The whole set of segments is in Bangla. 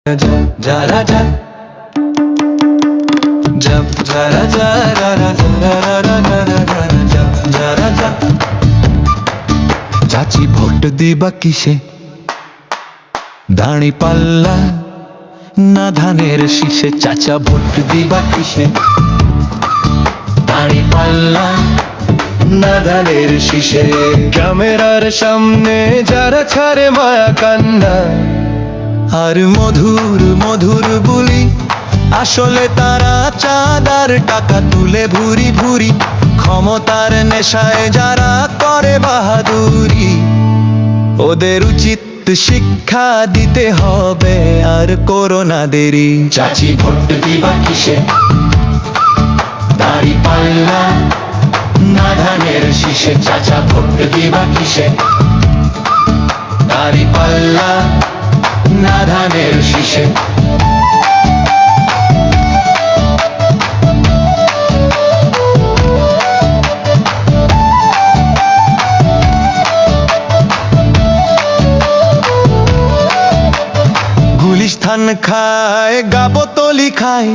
যারা যা জব যারা যারা যারা যা চাচি ভোট দিবা কিসে দাঁড়ি পাল্লা না ধানের শীষে চাচা ভোট দিবা কিসে দাঁড়ি পাল্লা না ধানের শীষে ক্যামেরার সামনে যারা ছাড়ে মায়া কান্না আর মধুর মধুর বলি আসলে তারা চাঁদার টাকা তুলে ভুরি ভুরি ক্ষমতার নেশায় যারা করে বাহাদুরি ওদের উচিত শিক্ষা দিতে হবে আর করোনা দেরি চাচি ভোট দিবা কিসে দাড়ি পাল্লা না ধানের শীষে চাচা ভোট দিবা কিসে দাড়ি পাল্লা না ধানের শীষে গুলিস্তান খায় গাবতলি খায়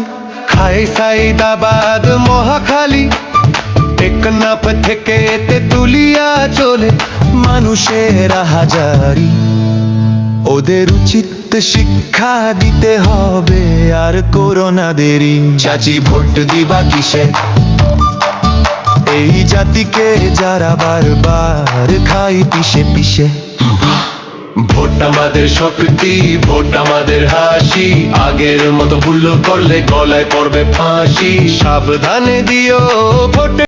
খায় সাইদাবাদ মহাখালী টেকনাফ থেকে তেতুলিয়া চলে মানুষের হাজারি ওদের উচিত শিক্ষা দিতে হবে আর করোনা দেরি চাচি ভোট দিবা কিসে এই জাতিকে যারা বারবার খাই পিষে পিষে ভোট আমাদের শক্তি ভোট আমাদের হাসি আগের মতো ভুল করলে গলায় পড়বে ফাঁসি সাবধানে দিও ভোট